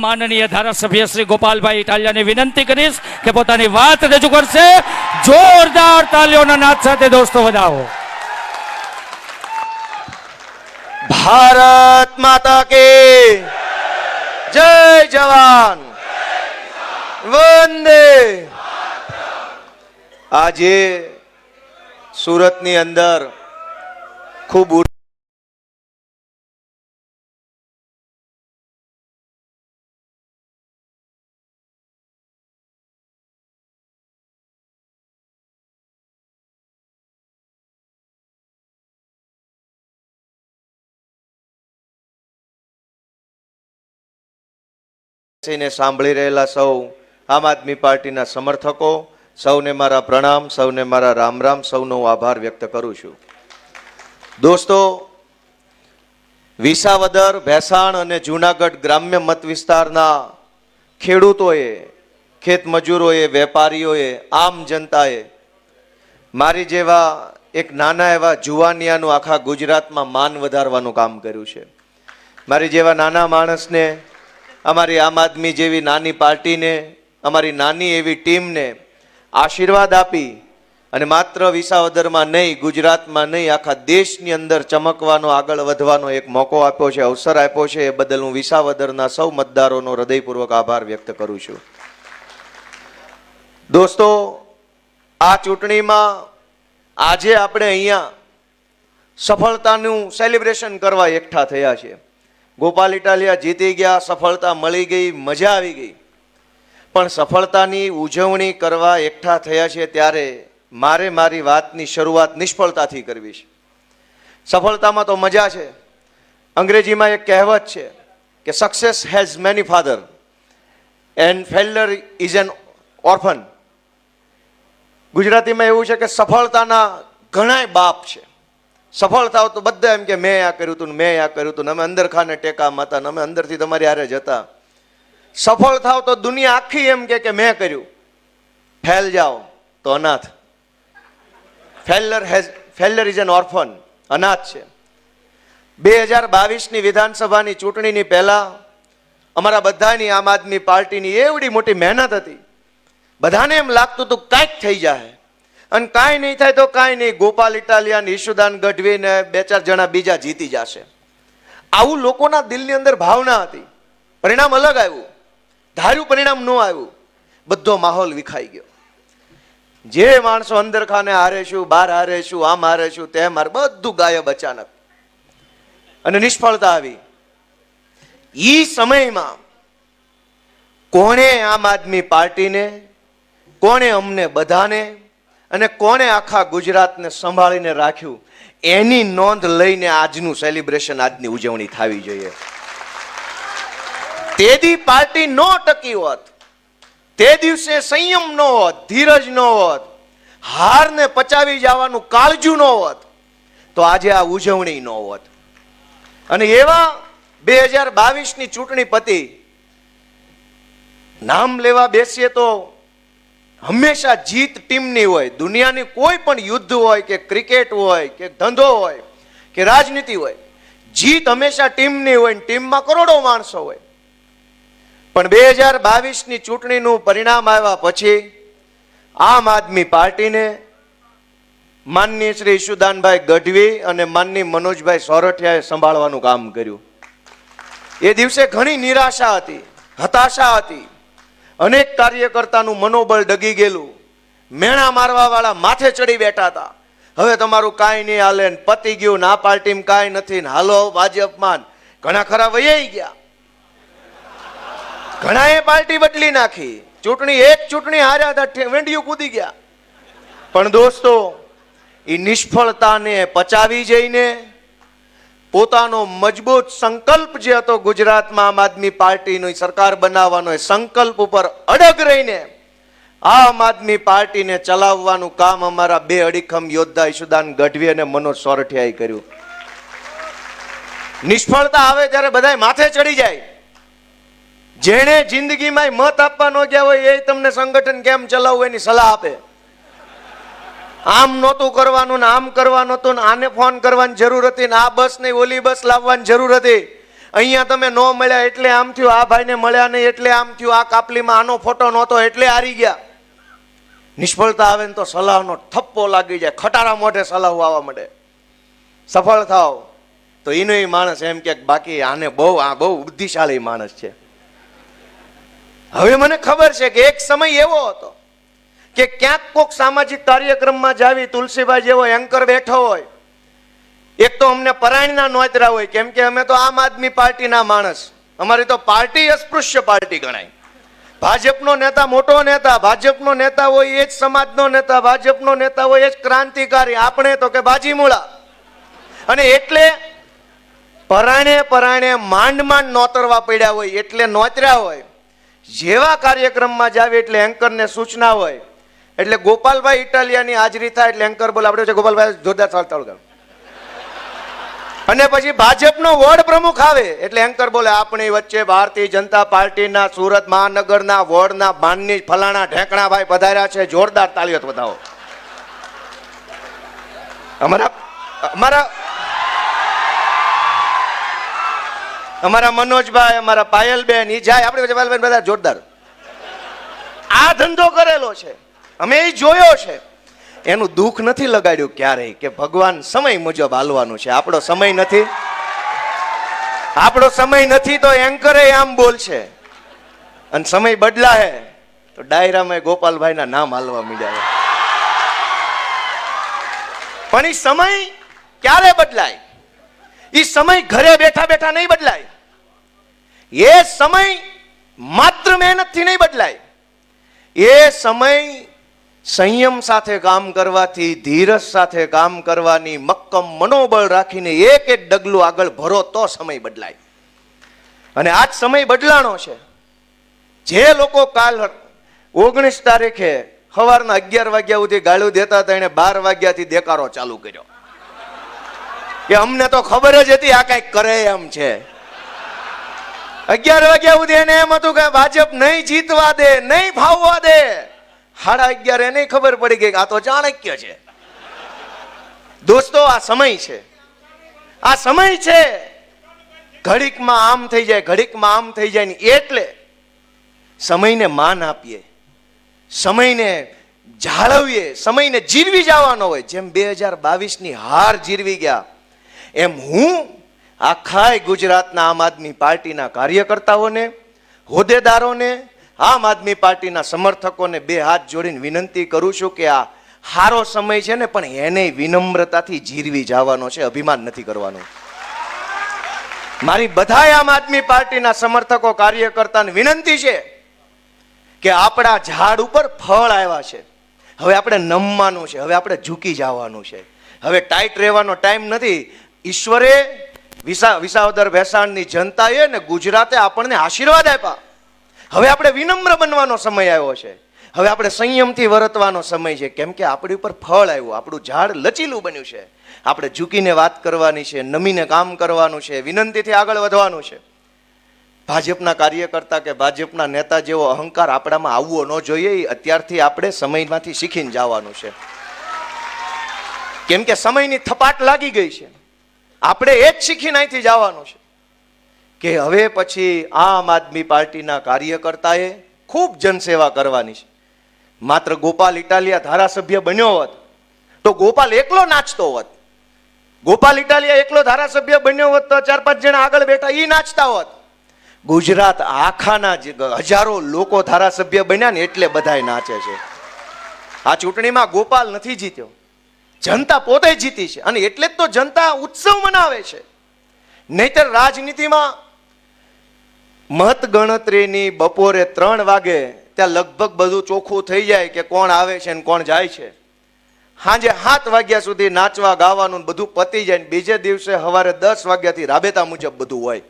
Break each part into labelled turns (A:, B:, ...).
A: માનનીય ધારાસભ્ય શ્રી ગોપાલભાઈ ઇટાલિયાને વિનંતી કરીશ કે પોતાની વાત રજૂ કરશે. જોરદાર તાલીઓના નાદ સાથે દોસ્તો વધાવો.
B: ભારત માતા કે જય જવાન વંદે. આજે સુરતની અંદર ખૂબ સાંભળી રહેલા સૌ આમ આદમી પાર્ટીના સમર્થકો, સૌને મારા પ્રણામ, સૌને મારા રામ રામ, સૌનો આભાર વ્યક્ત કરું છું. દોસ્તો, વિસાવદર, ભેસાણ અને જૂનાગઢ ગ્રામ્ય મત વિસ્તારના ખેડૂતોએ, ખેત મજૂરોએ, વેપારીઓએ, આમ જનતાએ મારી જેવા એક નાના એવા જુવાનિયાનું આખા ગુજરાતમાં માન વધારવાનું કામ કર્યું છે. મારી જેવા નાના માણસને, અમારી આમ આદમી જેવી નાની પાર્ટીને, અમારી નાની એવી ટીમને આશીર્વાદ આપી અને માત્ર વિસાવદરમાં નહીં, ગુજરાતમાં નહીં, આખા દેશની અંદર ચમકવાનો, આગળ વધવાનો એક મોકો આપ્યો છે, અવસર આપ્યો છે. એ બદલ હું વિસાવદરના સૌ મતદારોનો હૃદયપૂર્વક આભાર વ્યક્ત કરું છું. દોસ્તો, આ ચૂંટણીમાં આજે આપણે અહીંયા સફળતાનું સેલિબ્રેશન કરવા એકઠા થયા છે. ગોપાલ ઇટાલિયા જીતી ગયા, સફળતા મળી ગઈ, મજા આવી ગઈ. પણ સફળતાની ઉજવણી કરવા એકઠા થયા છે ત્યારે મારે મારી વાતની શરૂઆત નિષ્ફળતાથી કરવી છે. સફળતામાં તો મજા છે. અંગ્રેજીમાં એક કહેવત છે કે success has many father and failure is an orphan. ગુજરાતીમાં એવું છે કે સફળતાના ઘણાય બાપ છે. સફળ થાવ તો બધા એમ કે મેં આ કર્યું હતું, મેં આ કર્યું હતું, અમે અંદર ખાને ટેકામાં હતા, અમે અંદરથી તમારી હારે જ હતા. સફળ થાવ તો દુનિયા આખી એમ કે મેં કર્યું. ફેલ જાઓ તો અનાથ. ફેલ્યુર ઇઝ એન ઓર્ફન, અનાથ છે. 2022ની વિધાનસભાની ચૂંટણીની પહેલા અમારા બધાની આમ આદમી પાર્ટીની એવડી મોટી મહેનત હતી. બધાને એમ લાગતું હતું કાંઈક થઈ જાય, અને કાંઈ નહીં થાય તો કાંઈ નહીં, ગોપાલ ઇટાલિયા, ઈશુદાન ગઢવી ને 2-4 જણા બીજા જીતી જશે. આવું લોકોના દિલની અંદર ભાવના હતી. પરિણામ અલગ આવ્યું, ધાર્યું પરિણામ ન આવ્યું. બધો માહોલ વિખાઈ ગયો. જે માણસો અંદર ખાને હારેશું, બહાર હારેશું, આમ હારેશું, તેમ હારે, બધું ગાયબ અચાનક. અને નિષ્ફળતા આવી. ઈ સમયમાં કોણે આમ આદમી પાર્ટીને, કોણે અમને બધાને અને કોણે આખા ગુજરાતને સંભાળીને રાખ્યું, એની નોંધ લઈને આજનું સેલિબ્રેશન, આજની ઉજવણી થવી જોઈએ. તેદી પાર્ટી ન ટકી હોત, તે દિવસે સંયમ ન હોત, ધીરજ ન હોત, હારને પચાવી જવાનું કાળજું ન હોત, તો આજે આ ઉજવણી ન હોત. અને એવા 2022ની ચૂંટણી પતી. નામ લેવા બેસીએ તો હંમેશા જીત ટીમની હોય. દુનિયાની કોઈ પણ યુદ્ધ હોય કે ક્રિકેટ હોય કે ધંધો હોય કે રાજનીતિ હોય, જીત હંમેશા ટીમની હોય. ટીમમાં કરોડો માણસો હોય. પણ 2022ની ચૂંટણીનું પરિણામ આવ્યા પછી આમ આદમી પાર્ટીને માનનીય શ્રી ઈશુદાનભાઈ ગઢવી અને માનનીય મનોજભાઈ સોરઠિયાએ સંભાળવાનું કામ કર્યું. એ દિવસે ઘણી નિરાશા હતી, હતાશા હતી. અનેક કાર્યકર્તાનું મનોબળ ડગી ગયેલું. મેણા મારવા વાળા માથે ચડી બેઠા હતા. હવે તમારું કાંઈ નહીં હાલે, પતી ગયું, ના પાર્ટીમાં કાંઈ નથી, હાલો ભાજપમાં. ઘણા ખરા વૈયાઈ ગયા. ઘણાએ પાર્ટી બદલી નાખી. એક ચૂંટણી હાર્યા હતા, વેંડિયું કૂદી ગયા. પણ દોસ્તો, એ નિષ્ફળતાને પચાવી જઈને પોતાનો મજબૂત સંકલ્પ જે હતો ગુજરાતમાં આમ આદમી પાર્ટીનો સરકાર બનાવવાનો, એ સંકલ્પ ઉપર અડગ રહીને આમ આદમી પાર્ટીને ચલાવવાનું કામ અમારા 2 અડીખમ યોદ્ધા ઈશુદાન ગઢવી અને મનોજ સોરઠિયાએ કર્યું. નિષ્ફળતા આવે ત્યારે બધાય માથે ચડી જાય. જેણે જિંદગીમાં મત આપવા ન ગયા હોય એ તમને સંગઠન કેમ ચલાવવું એની સલાહ આપે. આમ નહોતું કરવાનું ને આમ કરવાનું હતું ને આને ફોન કરવાની જરૂર હતી ને આ બસ ને ઓલી બસ લાવવાની જરૂર હતી અહીંયા તમે ન મળ્યા એટલે આમ થયું, આ ભાઈને મળ્યા નહીં એટલે આમ થયું, આ કાપલીમાં આનો ફોટો નહોતો એટલે હારી ગયા. નિષ્ફળતા આવે ને તો સલાહનો થપ્પો લાગી જાય, ખટારા મોઢે સલાહ આવવા માંડે. સફળ થાવ તો એનો માણસ એમ કે બાકી આને આ બહુ બુદ્ધિશાળી માણસ છે. હવે મને ખબર છે કે એક સમય એવો હતો કે ક્યાંક કોક સામાજિક કાર્યક્રમમાં જાવી, તુલસીભાઈ જેવો એન્કર બેઠો હોય, એક તો અમને પરાયણના નોતરા હોય, કેમ કે અમે તો આમ આદમી પાર્ટીના માણસ, અમારી તો પાર્ટી અસ્પૃશ્ય પાર્ટી ગણાય. ભાજપનો નેતા મોટો નેતા, ભાજપનો નેતા હોય એ જ સમાજનો નેતા, ભાજપનો નેતા હોય એ જ ક્રાંતિકારી, આપણે તો કે બાજીમૂળા. અને એટલે પરાણે માંડ નોતરવા પડ્યા હોય એટલે નોતર્યા હોય. જેવા કાર્યક્રમમાં જાવે એટલે એન્કરને સૂચના હોય એટલે ગોપાલભાઈ ઇટાલિયાની હાજરી થાય એટલે એન્કર બોલે આપણે ગોપાલભાઈ જોરદાર ચાલતા. અને પછી ભાજપનો વોર્ડ પ્રમુખ આવે એટલે એન્કર બોલે આપણી વચ્ચે ભારતીય જનતા પાર્ટીના સુરત મહાનગરના વોર્ડના બાનની ફલાણા ઢેંકણાભાઈ પધાર્યા છે, જોરદાર તાળીઓ બતાવો. અમારા મનોજભાઈ, અમારા પાયલબેન ઈ જાય, આપણે પાયલબેન બધા જોરદાર. આ ધંધો કરેલો છે, અમે એ જોયો છે. એનું દુઃખ નથી લગાડ્યું ક્યારેય કે ભગવાન સમય મુજબ હાલવાનું છે. આપણો સમય નથી, આપણો સમય નથી તો એન્કરે આમ બોલશે, અને સમય બદલાય તો ડાયરામાં ગોપાલભાઈના નામ હાલવા માંડ્યા. પણ એ સમય ક્યારે બદલાય? એ સમય ઘરે બેઠા બેઠા નહીં બદલાય. એ સમય માત્ર મહેનતથી નહીં બદલાય. એ સમય સંયમ સાથે કામ કરવાથી, ધીરજ સાથે કામ કરવાની મક્કમ મનોબળ રાખીને એક એક ડગલું આગળ ભરો તો સમય બદલાય. અને આજ સમય બદલાણો છે. જે લોકો કાલ 19 તારીખે સવારના 11 વાગ્યા સુધી ગાળું દેતા હતા, એને 12 વાગ્યાથી દેકારો ચાલુ કર્યો કે અમને તો ખબર જ હતી આ કઈક કરે એમ છે. 11 વાગ્યા સુધી એને એમ હતું કે ભાજપ નહીં જીતવા દે, નહીં ફાવવા દે. 11:30 એને ખબર પડી ગઈ કે આ તો ચાણક્ય છે. દોસ્તો, આ સમય છે, આ સમય છે. ઘડીકમાં આમ થઈ જાય, ઘડીકમાં આમ થઈ જાય ને એટલે સમયને માન આપીએ, સમયને જાળવીએ, સમયને જીરવી જવાનો હોય. જેમ 2022ની હાર જીરવી ગયા એમ હું આખા ગુજરાતના આમ આદમી પાર્ટીના કાર્યકર્તાઓને, હોદ્દેદારોને, આમ આદમી પાર્ટીના સમર્થકોને 2 હાથ જોડીને વિનંતી કરું છું કે આ સારો સમય છે ને, પણ એને વિનમ્રતાથી જીરવી જવાનો છે, અભિમાન નથી કરવાનું. મારી બધા આમ આદમી પાર્ટીના સમર્થકો, કાર્યકર્તાને વિનંતી છે કે આપણા ઝાડ ઉપર ફળ આવ્યા છે, હવે આપણે નમવાનું છે, હવે આપણે ઝૂકી જવાનું છે, હવે ટાઈટ રહેવાનો ટાઈમ નથી. ઈશ્વરે વિસાવદર ભેસાણની જનતાએ ને ગુજરાતે આપણને આશીર્વાદ આપ્યા. હવે આપણે વિનમ્ર બનવાનો સમય આવ્યો છે, હવે આપણે સંયમથી વર્તવાનો સમય છે, કેમ કે આપણી ઉપર ફળ આવ્યું, આપણું ઝાડ લચીલું બન્યું છે. આપણે ઝૂકીને વાત કરવાની છે, નમીને કામ કરવાનું છે, વિનંતીથી આગળ વધવાનું છે. ભાજપના કાર્યકર્તા કે ભાજપના નેતા જેવો અહંકાર આપણામાં આવવો ન જોઈએ. એ અત્યારથી આપણે સમયમાંથી શીખીને જવાનું છે, કેમ કે સમયની થપાટ લાગી ગઈ છે. આપણે એ જ શીખીને અહીંથી જવાનું છે કે હવે પછી આમ આદમી પાર્ટીના કાર્યકર્તાએ ખૂબ જનસેવા કરવાની છે. માત્ર ગોપાલ ઇટાલિયા ધારાસભ્ય બન્યો હોત તો ગોપાલ એકલો નાચતો હોત, ગોપાલ ઇટાલિયા એકલો ધારાસભ્ય બન્યો હોત તો 4-5 જણા આગળ બેઠા એ નાચતા હોત. ગુજરાત આખાના હજારો લોકો ધારાસભ્ય બન્યા ને એટલે બધાય નાચે છે. આ ચૂંટણીમાં ગોપાલ નથી જીત્યો, જનતા પોતે જીતી છે, અને એટલે જ તો જનતા ઉત્સવ મનાવે છે. નહીતર રાજનીતિમાં મત ગણતરીની બપોરે 3 વાગે ત્યાં લગભગ બધું ચોખ્ખું થઈ જાય કે કોણ આવે છે ને કોણ જાય છે. સાંજે 7 વાગ્યા સુધી નાચવા ગાવાનું બધું પતી જાય ને બીજે દિવસે સવારે 10 વાગ્યાથી રાબેતા મુજબ બધું હોય.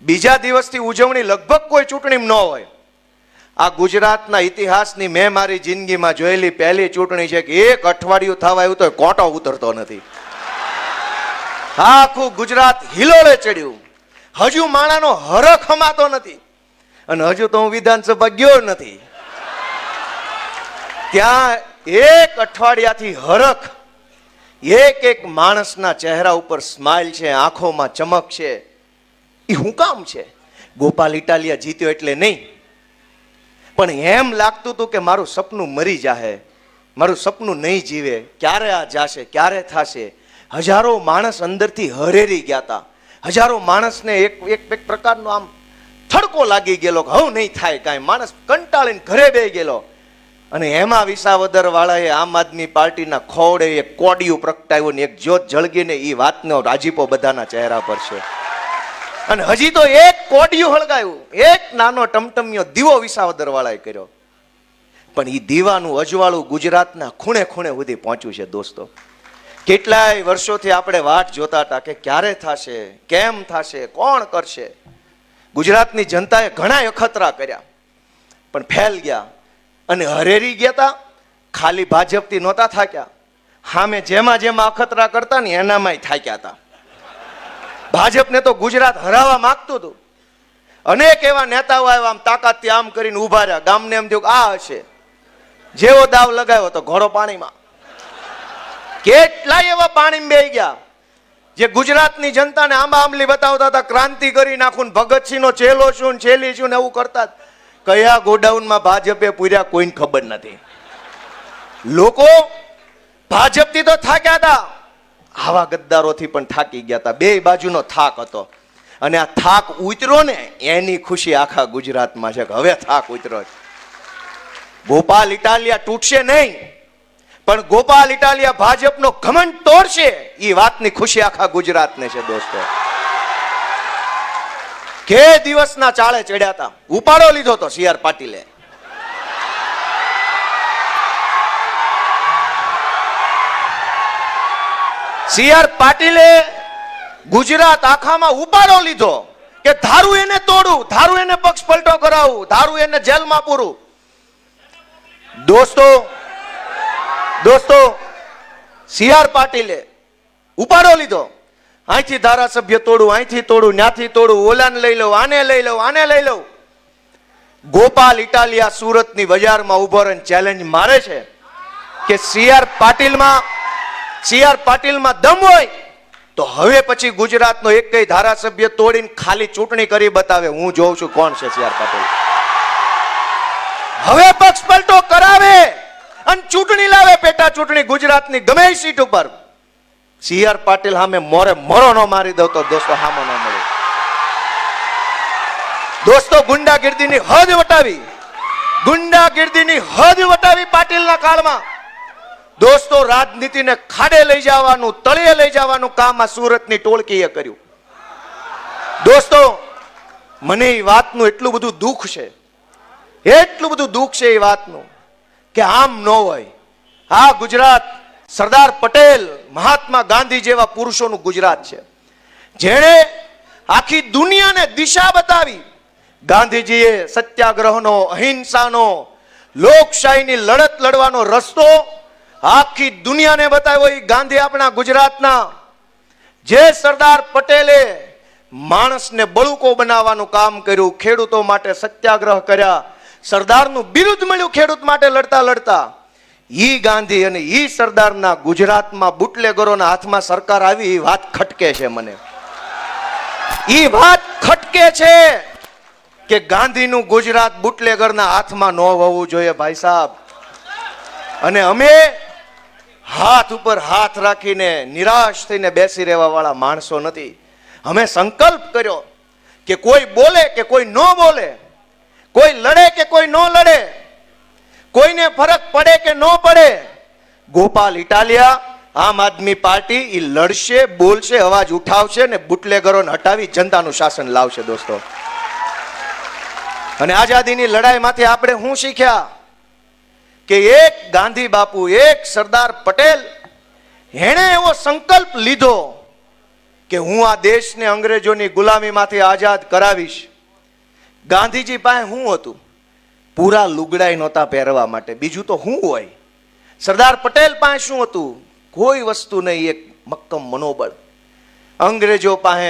B: બીજા દિવસથી ઉજવણી લગભગ કોઈ ચૂંટણી ન હોય. આ ગુજરાતના ઇતિહાસની મેં મારી જિંદગીમાં જોયેલી પહેલી ચૂંટણી છે કે 1 અઠવાડિયું થવા આવ્યું તો કોટો ઉતરતો નથી. આખું ગુજરાત હિલોળે ચડ્યું. હજુ માણાનો હરખ હમાતો નથી, અને હજુ તો હું વિધાનસભા ગયો નથી. ત્યાં 1 અઠવાડિયાથી હરખ, એક માણસના ચહેરા ઉપર સ્માઇલ છે, આંખોમાં ચમક છે. એ શું કામ છે? ગોપાલ ઇટાલિયા જીત્યો એટલે નહીં, પણ એમ લાગતું હતું કે મારું સપનું મરી જાહે, મારું સપનું નહીં જીવે, ક્યારે આ જાશે, ક્યારે થશે. હજારો માણસ અંદરથી હરેરી ગયા હતા. હજારો માણસને એક એક પ્રકારનો આમ થડકો લાગી ગયેલો કે હવે નહીં થાય કાંઈ. માણસ કંટાળીને ઘરે બેસી ગયેલો. અને એમાં વિસાવદર વાળાએ આમ આદમી પાર્ટીના ખોડે એક કોડિયું પ્રગટાવ્યું ને એક જ્યોત જળગીને એ વાતનો રાજીપો બધાના ચહેરા પર છે. અને હજી તો એક કોડિયું હળગાયું, એક નાનો ટમટમિયો દીવો વિસાવદર વાળાએ કર્યો. પણ એ દીવાનું અજવાળું ગુજરાતના ખૂણે ખૂણે સુધી પહોંચ્યું છે દોસ્તો. કેટલાય વર્ષોથી આપણે વાટ જોતા હતા કે ક્યારે થશે, કેમ થશે, કોણ કરશે. ગુજરાતની જનતાએ ઘણા અખતરા કર્યા પણ ફેલ ગયા અને હરેરી ગયા હતા. ખાલી ભાજપથી નહોતા થાક્યા, સામે જેમાં જેમાં અખતરા કરતા ને એનામાંય થાક્યા હતા. ભાજપને તો ગુજરાત હરાવવા માંગતું હતું. અનેક એવા નેતાઓ આવ્યા, આમ તાકાતથી આમ કરીને ઉભા રહ્યા. ગામને એમ થયું કે આ હશે. જેવો દાવ લગાવ્યો તો ઘોડો પાણીમાં. કેટલાય એવા પાણીમાં બેહી ગયા જે ગુજરાતની જનતાને આંબા આંબલી બતાવતા હતા, ક્રાંતિ કરી નાખું, ભગતસિંહ નો ચેલો છું ને છેલી છું ને એવું કરતા. કયા ગોડાઉનમાં ભાજપે પૂર્યા કોઈને ખબર નથી. લોકો ભાજપથી તો થાક્યા હતા, આવા ગદ્દારોથી પણ થાકી ગયા હતા. બે બાજુનો થાક હતો અને આ થાક ઉતર્યો ને એની ખુશી આખા ગુજરાતમાં છે કે હવે થાક ઉતર્યો. ગોપાલ ઇટાલિયા તૂટશે નહીં, પણ ગોપાલ ઇટાલિયા ભાજપનો ઘમંડ તોડશે, એ વાતની ખુશી આખા ગુજરાતને છે દોસ્તો. કે દિવસના ચાળે ચડ્યા હતા, ઉપાડો લીધો તો સી આર પાટીલે. સી આર પાટીલે ગુજરાત આખામાં ઉપાડો લીધો કે ધારું એને તોડું, ધારું એને પક્ષ પલટો કરાવું, ધારું એને જેલમાં પૂરું. દોસ્તો સી આર પાટીલે ઉપાડો લીધો. અહીંથી ધારાસભ્ય તોડું, અહીંથી તોડું, ન્યાથી તોડું, ઓલાને લઈ લઉં, આને લઈ લઉં, આને લઈ લઉં. ગોપાલ ઇટાલિયા સુરતની બજારમાં ઉભો રહીને ચેલેન્જ મારે છે કે સી આર પાટીલમાં દમ હોય તો હવે પછી ગુજરાતનો એક કઈ ધારાસભ્ય તોડીને ખાલી ચૂંટણી કરી બતાવે. હું જોઉં છું કોણ છે સી આર પાટીલ. હવે પક્ષ પલટો કરાવે અને ચૂંટણી લાવે, પેટા ચૂંટણી ગુજરાતની ગમે એ સીટ ઉપર. સી આર પાટીલ સામે મોરે મોરો નો મારી દઉં તો દોસ્તો સામો ન મળે. દોસ્તો ગુંડાગીર્દીની હદ વટાવી, ગુંડાગીર્દીની હદ વટાવી પાટીલના કાળમાં. દોસ્તો રાજનીતિને ખાડે લઈ જવાનું, તળિયે લઈ જવાનું કામ આ સુરતની ટોળકીએ કર્યું. દોસ્તો મને એ વાતનું એટલું બધું દુઃખ છે, એટલું બધું દુઃખ છે એ વાતનું કે આમ ન હોય. આ ગુજરાત સરદાર પટેલ, મહાત્મા ગાંધી જેવા પુરુષોનું ગુજરાત છે, જેણે આખી દુનિયાને દિશા બતાવી. ગાંધીજીએ સત્યાગ્રહનો, અહિંસાનો, લોકશાહીની લડત લડવાનો રસ્તો આખી દુનિયાને બતાવ્યો. એ ગાંધી આપણા ગુજરાતના. જે સરદાર પટેલે માણસને બળુકો બનાવવાનું કામ કર્યું, ખેડૂતો માટે સત્યાગ્રહ કર્યા, સરદારનું બિરુદ મળ્યું ખેડૂત માટે લડતા લડતા. ઈ ગાંધી અને ઈ સરદારના ગુજરાતમાં બુટલેગરોના હાથમાં સરકાર આવી, એ વાત ખટકે છે મને. ઈ વાત ખટકે છે કે ગાંધીનું ગુજરાત બુટલેગરના હાથમાં ન હોવું જોઈએ ભાઈ સાહેબ. અને અમે હાથ ઉપર હાથ રાખીને નિરાશ થઈને બેસી રહેવા વાળા માણસો નથી. અમે સંકલ્પ કર્યો કે કોઈ બોલે કે કોઈ ન બોલે, કોઈ લડે કે કોઈ ન લડે, કોઈને ફરક પડે કે ન પડે, ગોપાલ ઇટાલિયા, આમ આદમી પાર્ટી એ લડશે, બોલશે, અવાજ ઉઠાવશે ને બુટલેગરોને હટાવી જનતાનું શાસન લાવશે દોસ્તો. અને આઝાદીની લડાઈમાંથી આપણે શું શીખ્યા કે એક ગાંધી બાપુ, એક સરદાર પટેલ, એણે એવો સંકલ્પ લીધો કે હું આ દેશને અંગ્રેજોની ગુલામીમાંથી આઝાદ કરાવીશ. ગાંધીજી પાસે શું હતું? પૂરા લુગડાઈ નહોતા પહેરવા માટે, બીજું તો શું હોય? સરદાર પટેલ પાસે શું હતું? કોઈ વસ્તુ નહીં, એક મક્કમ મનોબળ. અંગ્રેજો પાસે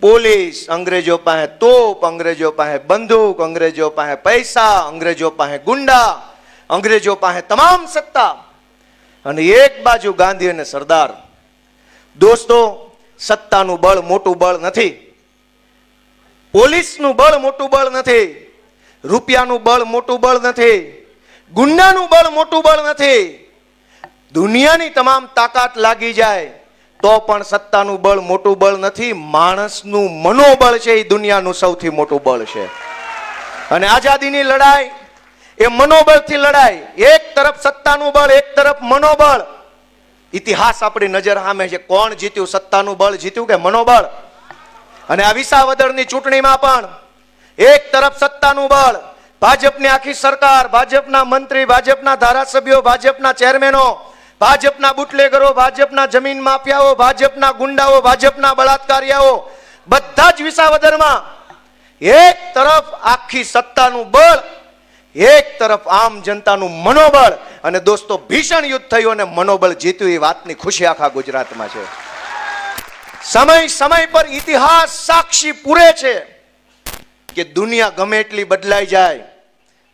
B: પોલીસ, અંગ્રેજો પાસે તોપ, અંગ્રેજો પાસે બંદૂક, અંગ્રેજો પાસે પૈસા, અંગ્રેજો પાસે ગુંડા, અંગ્રેજો પાસે તમામ સત્તા. અને એક બાજુ ગાંધી અને સરદાર. દોસ્તો સત્તાનું બળ મોટું બળ નથી, પોલીસનું બળ મોટું બળ નથી, રૂપિયાનું બળ મોટું બળ નથી, ગુંડાનું બળ મોટું બળ નથી. દુનિયાની તમામ તાકાત લાગી જાય તો પણ સત્તાનું બળ મોટું બળ નથી. માણસનું મનોબળ છે એ દુનિયાનું સૌથી મોટું બળ છે. અને આઝાદીની લડાઈ એ મનોબળથી લડાઈ. એક તરફ સત્તાનું બળ, એક તરફ મનોબળ. ઇતિહાસ આપણી નજર સામે છે. કોણ જીત્યું? સત્તાનું બળ જીત્યું કે મનોબળ? અને આ વિસાવદરની ચૂંટણીમાં પણ એક તરફ સત્તાનું બળ, ભાજપની આખી સરકાર, ભાજપના મંત્રી, ભાજપના ધારાસભ્યો, ભાજપના ચેરમેનો, ભાજપના બુટલેગરો, ભાજપના જમીન માફિયાઓ, ભાજપના ગુંડાઓ, ભાજપના બળાત્કારીઓ, બધા જ વિસાવદરમાં એક તરફ આખી સત્તાનું બળ, એક તરફ આમ જનતાનું મનોબળ. અને દોસ્તો, ભીષણ યુદ્ધ થયું અને મનોબળ જીત્યું. એ વાતની ખુશી આખા ગુજરાતમાં છે. સમય સમય પર ઇતિહાસ સાક્ષી પૂરે છે કે દુનિયા ગમે એટલી બદલાઈ જાય,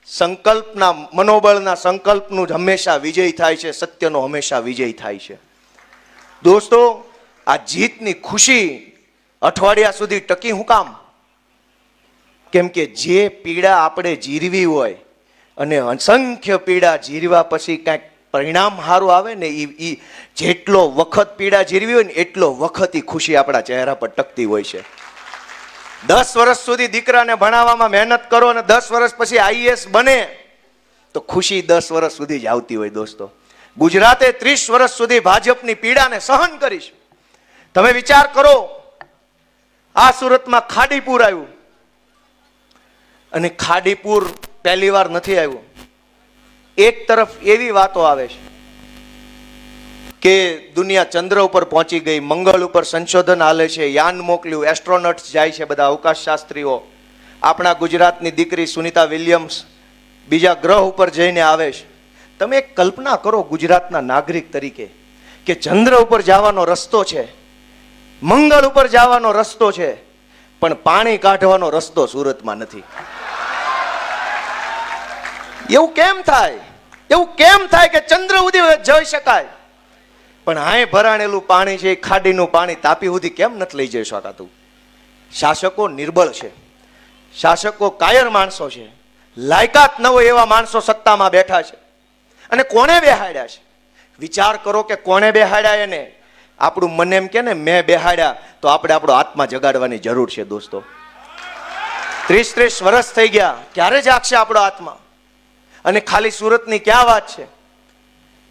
B: સંકલ્પના, મનોબળના સંકલ્પનું જ હંમેશા વિજય થાય છે. સત્યનો હંમેશા વિજય થાય છે. દોસ્તો, આ જીતની ખુશી અઠવાડિયા સુધી ટકી હું કામ? કેમ કે જે પીડા આપણે જીરવી હોય અને અસંખ્ય પીડા જીરવા પછી કાંઈક પરિણામ સારું આવે ને, એ જેટલો વખત પીડા જીરવી હોય ને એટલો વખત એ ખુશી આપણા ચહેરા પર ટકતી હોય છે. 10 વર્ષ સુધી દીકરાને ભણાવવામાં મહેનત કરો અને 10 વર્ષ પછી આઈએએસ બને તો ખુશી 10 વર્ષ સુધી જ આવતી હોય. દોસ્તો, ગુજરાતે 30 વર્ષ સુધી ભાજપની પીડાને સહન કરી છે. તમે વિચાર કરો, આ સુરતમાં ખાડીપુર આવ્યું અને ખાડીપુર પહેલી વાર નથી આવ્યું. એક તરફ એવી વાતો આવે છે કે દુનિયા ચંદ્ર ઉપર પહોંચી ગઈ, મંગળ ઉપર સંશોધન હાલે છે, યાન મોકલ્યું, એસ્ટ્રોનોટ્સ જાય છે, બધા અવકાશ શાસ્ત્રીઓ. આપણા ગુજરાતની દીકરી સુનિતા વિલિયમ્સ બીજા ગ્રહ ઉપર જઈને આવે છે. તમે એક કલ્પના કરો ગુજરાતના નાગરિક તરીકે કે ચંદ્ર ઉપર જવાનો રસ્તો છે, મંગળ ઉપર જવાનો રસ્તો છે, પણ પાણી કાઢવાનો રસ્તો સુરતમાં નથી. એવું કેમ થાય? એવું કેમ થાય કે ચંદ્ર સુધી જઈ શકાય પણ હાય ભરાણેલું પાણી છે, ખાડીનું પાણી તાપી સુધી કેમ નથી લઈ જઈ શકાતું? શાસકો નિર્બળ છે, શાસકો કાયર માણસો છે, લાયકાત ન હોય એવા માણસો સત્તામાં બેઠા છે. અને કોને બેહાડ્યા છે? વિચાર કરો કે કોને બેહાડ્યા એને. આપણું મન એમ કે ને મેં બેહાડ્યા, તો આપણે આપણો આત્મા જગાડવાની જરૂર છે. દોસ્તો, 30 વર્ષ થઈ ગયા, ક્યારે જાગશે આપણો આત્મા? અને ખાલી સુરતની ક્યાં વાત છે?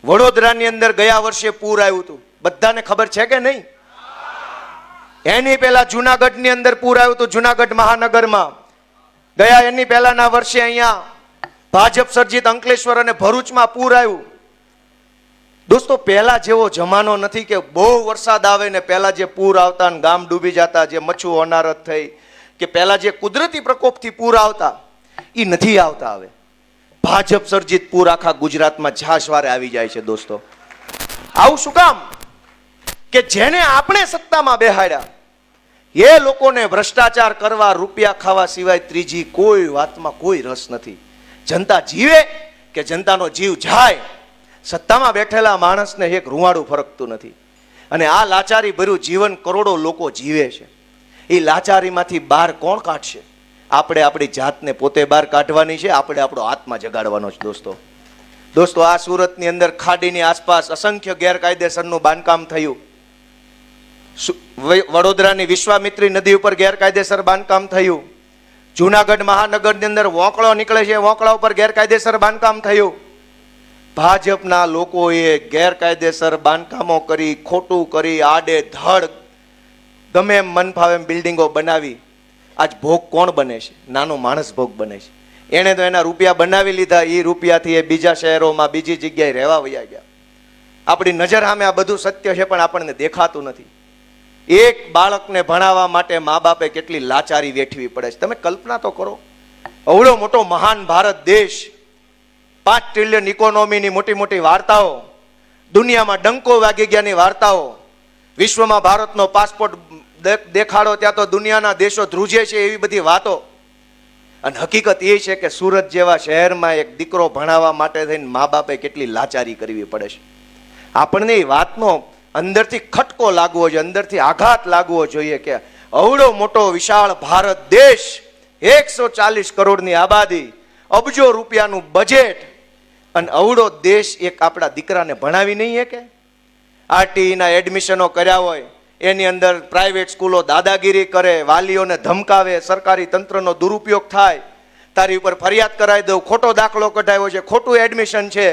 B: વડોદરાની અંદર ગયા વર્ષે પૂર આવ્યું હતું, બધાને ખબર છે કે નહીં? એની પહેલા જુનાગઢની અંદર પૂર આવ્યું હતું, જુનાગઢ મહાનગરમાં. ગયા એની પહેલાના વર્ષે અહીંયા ભાજપ સર્જિત અંકલેશ્વર અને ભરૂચમાં પૂર આવ્યું. દોસ્તો, પહેલા જેવો જમાનો નથી કે બહુ વરસાદ આવે ને પહેલા જે પૂર આવતા ને ગામ ડૂબી જતા, જે મચ્છુ હોનારત થઈ કે પહેલા જે કુદરતી પ્રકોપથી પૂર આવતા, એ નથી આવતા હવે. ભાજપ સર્જિત પૂર આખા ગુજરાતમાં ઝાશવારે આવી જાય છે. દોસ્તો, આવું શું કામ? કે જેને આપણે સત્તામાં બેહાડ્યા એ લોકોને ભ્રષ્ટાચાર કરવા, રૂપિયા ખાવા સિવાય ત્રીજી કોઈ વાતમાં કોઈ રસ નથી. જનતા જીવે કે જનતાનો જીવ જાય, સત્તામાં બેઠેલા માણસને એક રૂવાડું ફરકતું નથી. અને આ લાચારી ભર્યું જીવન કરોડો લોકો જીવે છે. એ લાચારીમાંથી બહાર કોણ કાઢશે? આપણે આપણી જાતને પોતે બહાર કાઢવાની છે, આપણે આપણો આત્મા જગાડવાનો છે. દોસ્તો, આ સુરતની અંદર ખાડીની આસપાસ અસંખ્ય ગેરકાયદેસરનું બાંધકામ થયું. વડોદરાની વિશ્વામિત્રી નદી ઉપર ગેરકાયદેસર બાંધકામ થયું. જુનાગઢ મહાનગરની અંદર વોંકળો નીકળે છે, વોંકળા ઉપર ગેરકાયદેસર બાંધકામ થયું. ભાજપના લોકોએ ગેરકાયદેસર બાંધકામો કરી, ખોટું કરી, આડે ધડ ગમે એમ મન ફાવે એમ બિલ્ડિંગો બનાવી. આજ ભોગ કોણ બને છે? નાનો માણસ ભોગ બને છે. એણે તો એના રૂપિયા બનાવી લીધા, એ રૂપિયાથી એ બીજા શહેરોમાં, બીજી જગ્યાએ રહેવા વયા ગયા. આપણી નજર સામે આ બધું સત્ય છે પણ આપણને દેખાતું નથી. એક બાળકને ભણાવવા માટે મા બાપે કેટલી લાચારી વેઠવી પડે છે. તમે કલ્પના તો કરો, અવળો મોટો મહાન ભારત દેશ, 5 ટ્રિલિયન ઇકોનોમીની મોટી મોટી વાર્તાઓ, દુનિયામાં ડંકો વાગી ગયાની વાર્તાઓ, વિશ્વમાં ભારતનો પાસપોર્ટ દેખાડો ત્યાં તો દુનિયાના દેશો ધ્રુજે છે, એવી બધી વાતો. અને હકીકત એ છે કે સુરત જેવા શહેરમાં એક દીકરો ભણાવવા માટે થઈને મા બાપે કેટલી લાચારી કરવી પડે છે. આપણને એ વાતનો અંદરથી ખટકો લાગવો જોઈએ, અંદરથી આઘાત લાગવો જોઈએ કે અવડો મોટો વિશાળ ભારત દેશ, 140 કરોડની આબાદી, અબજો રૂપિયાનું બજેટ, અને અવડો દેશ એક આપણા દીકરાને ભણાવી નહીં કે આરટીઈના એડમિશનો કર્યા હોય, એની અંદર પ્રાઇવેટ સ્કૂલો દાદાગીરી કરે, વાલીઓને ધમકાવે, સરકારી તંત્રનો દુરુપયોગ થાય, તારી ઉપર ફરિયાદ કરાવી દઉં, ખોટો દાખલો કઢાવ્યો છે, ખોટું એડમિશન છે.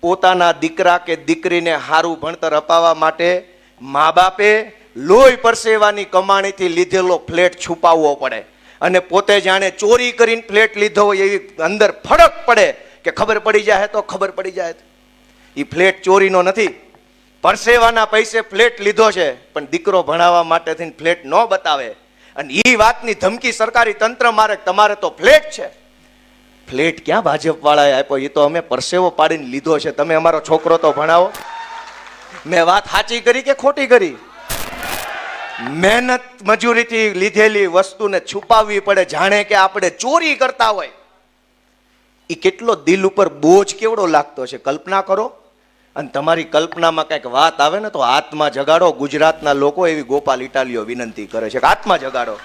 B: પોતાના દીકરા કે દીકરીને સારું ભણતર અપાવવા માટે મા બાપે લોહી પરસેવાની કમાણીથી લીધેલો ફ્લેટ છુપાવવો પડે, અને પોતે જાણે ચોરી કરીને ફ્લેટ લીધો હોય એવી અંદર ફરક પડે કે ખબર પડી જાય તો ખબર પડી જાય. એ ફ્લેટ ચોરીનો નથી, પરસેવાના પૈસે ફ્લેટ લીધો છે, પણ દીકરો ભણાવવા માટે થઈને ફ્લેટ ન બતાવે, અને એ વાતની ધમકી સરકારી તંત્ર મારે તમારે તો ફ્લેટ છે. ફ્લેટ ક્યાં ભાજપ વાળાએ આપ્યો? એ તો અમે પરસેવો પાડીને લીધો છે. તમે અમારો છોકરો તો ભણાવો. મેં વાત સાચી કરી કે ખોટી કરી? મહેનત મજૂરીથી લીધેલી વસ્તુને છુપાવવી પડે, જાણે કે આપણે ચોરી કરતા હોય. એ કેટલો દિલ ઉપર બોજ કેવડો લાગતો છે, કલ્પના કરો. અને તમારી કલ્પનામાં કંઈક વાત આવે ને તો આત્મા જગાડો. ગુજરાતના લોકો એવી ગોપાલ ઇટાલીઓ વિનંતી કરે છે કે આત્મા જગાડો.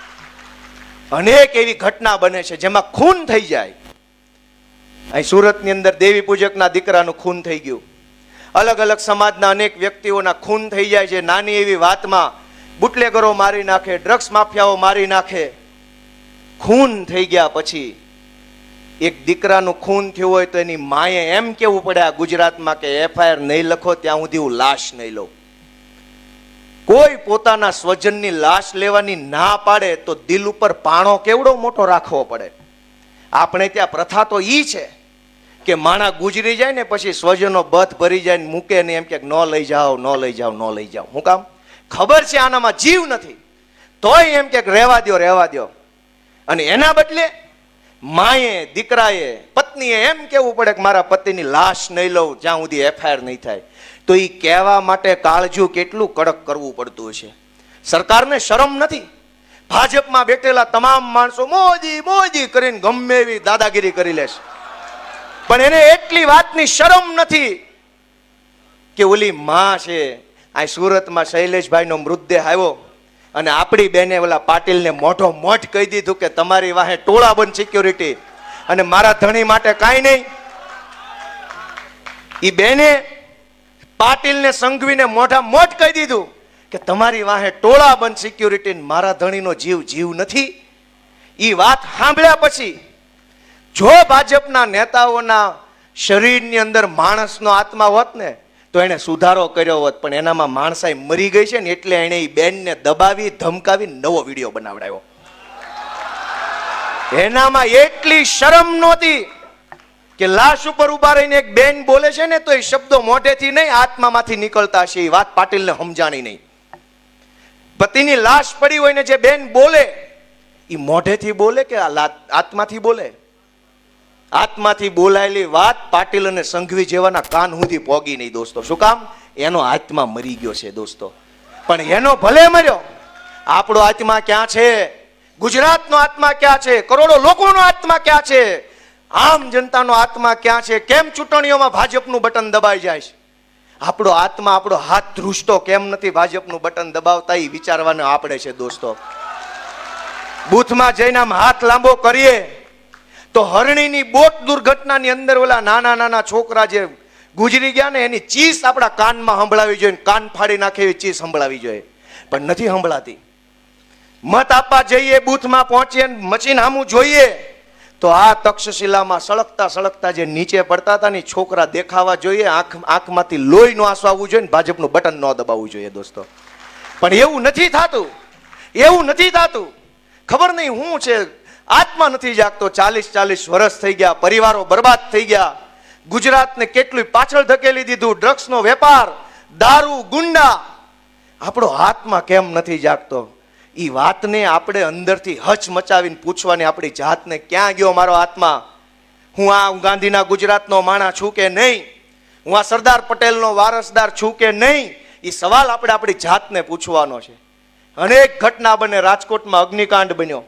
B: અનેક એવી ઘટના બને છે જેમાં ખૂન થઈ જાય. અહીં સુરતની અંદર દેવી પૂજકના દીકરાનું ખૂન થઈ ગયું. અલગ અલગ સમાજના અનેક વ્યક્તિઓના ખૂન થઈ જાય છે. નાની એવી વાતમાં બુટલેગરો મારી નાખે, ડ્રગ્સ માફિયાઓ મારી નાખે. ખૂન થઈ ગયા પછી એક દીકરાનું ખૂન થયું હોય તો એની માએ એમ કેવું પડે આ ગુજરાતમાં કે એફઆઈઆર નહીં લખો ત્યાં સુધી હું લાશ નહીં લઉં. કોઈ પોતાના સ્વજનની લાશ લેવાની ના પાડે તો દિલ ઉપર પાણો કેવડો મોટો રાખવો પડે. આપણે ત્યાં પ્રથા તો ઈ છે કે માણા ગુજરી જાય ને પછી સ્વજનો બથ ભરી જાય ને મૂકે ને એમ કે ન લઈ જાઓ, ન લઈ જાઓ, ન લઈ જાઓ. શું કામ? ખબર છે આનામાં જીવ નથી, તોય એમ કે રહેવા દો, રહેવા દો. અને એના બદલે માએ, દીકરાએ, પત્નીએ એમ કેવું પડે કે મારા પતિની લાશ નહીં લઉં જ્યાં સુધી એફઆઈઆર નહીં થાય. તો એ કહેવા માટે કાળજું કેટલું કડક કરવું પડતું હશે. સરકારને શરમ નથી. ભાજપમાં બેઠેલા તમામ માણસો મોદી મોદી કરીને ગમે એવી દાદાગીરી કરી લેશે, પણ એને એટલી વાતની શરમ નથી કે ઓલી માં છે. આ સુરતમાં શૈલેષભાઈનો મૃતદેહ આવ્યો અને આપણી બેને ઓલા પાટીલને મોઢો મોઢ કહી દીધું કે તમારી વાહે ટોળા બંધ સિક્યોરિટી અને મારા ધણી માટે કાંઈ નહીં. એ બેને પાટીલને સંઘવીને મોઢા મોઢ કહી દીધું કે તમારી વાહે ટોળા બંધ સિક્યોરિટી, મારા ધણીનો જીવ જીવ નથી. એ વાત સાંભળ્યા પછી જો ભાજપના નેતાઓના શરીરની અંદર માણસનો આત્મા હોત ને તો એને સુધારો કર્યો હોત, પણ એનામાં માણસાઈ મરી ગઈ છે ને એટલે એને એ બેનને દબાવી ધમકાવી નવો વિડીયો બનાવડાવ્યો. એનામાં એટલી શરમ નહોતી કે લાશ ઉપર ઉભા રહીને એક બેન બોલે છે ને તો એ શબ્દો મોઢેથી નહીં આત્મામાંથી નીકળતા છે. એ વાત પાટીલને સમજાણી નહીં. પતિની લાશ પડી હોય ને જે બેન બોલે એ મોઢેથી બોલે કે આત્માથી બોલે? આત્માથી બોલાયેલી વાત પાટીલ અને સંઘવી જેવાના કાન સુધી પોગી નહીં દોસ્તો. શું કામ? એનો આત્મા મરી ગયો છે દોસ્તો. પણ એનો ભલે મર્યો, આપણો આત્મા ક્યાં છે? ગુજરાતનો આત્મા ક્યાં છે? કરોડો લોકોનો આત્મા ક્યાં છે? આમ જનતાનો આત્મા ક્યાં છે? કેમ ચૂંટણીઓમાં ભાજપનું બટન દબાઈ જાય છે? આપણો આત્મા, આપણો હાથ ધ્રુજતો કેમ નથી ભાજપનું બટન દબાવતા? એ વિચારવાનું આપણે છે દોસ્તો. બૂથમાં જઈને આમ હાથ લાંબો કરીએ તો હરણીની બોટ દુર્ઘટનાની અંદર ઓલા નાના નાના છોકરા જે ગુજરી ગયા ને એની ચીસ આપણા કાનમાં સંભળાવી જોઈએ, કાન ફાડી નાખે એવી ચીસ સંભળાવી જોઈએ, પણ નથી સંભળાતી. મત આપવા જઈએ, બૂથમાં પહોંચીએ, મશીન સામું જોઈએ તો આ તક્ષશિલામાં સળગતા સળગતા જે નીચે પડતા હતા ને છોકરા દેખાવા જોઈએ, આંખમાંથી લોહી નો આંસુ આવવું જોઈએ ને ભાજપનું બટન ન દબાવવું જોઈએ દોસ્તો. પણ એવું નથી થતું, એવું નથી થતું. ખબર નહીં શું છે, આત્મા નથી જાગતો. 40 વર્ષ થઈ ગયા, પરિવારો બરબાદ થઈ ગયા, ગુજરાતને કેટલું પાછળ ધકેલી દીધું. ડ્રગ્સનો વેપાર, દારૂ, ગુંડા. આપણો આત્મા કેમ નથી જાગતો? એ વાતને આપણે અંદરથી હચ મચાવીને પૂછવાની આપણી જાતને, ક્યાં ગયો મારો આત્મા? હું આ ગાંધીના ગુજરાતનો માણસ છું કે નહીં? હું આ સરદાર પટેલનો વારસદાર છું કે નહીં? એ સવાલ આપણે આપણી જાતને પૂછવાનો છે. અનેક ઘટના બને. રાજકોટમાં અગ્નિકાંડ બન્યો,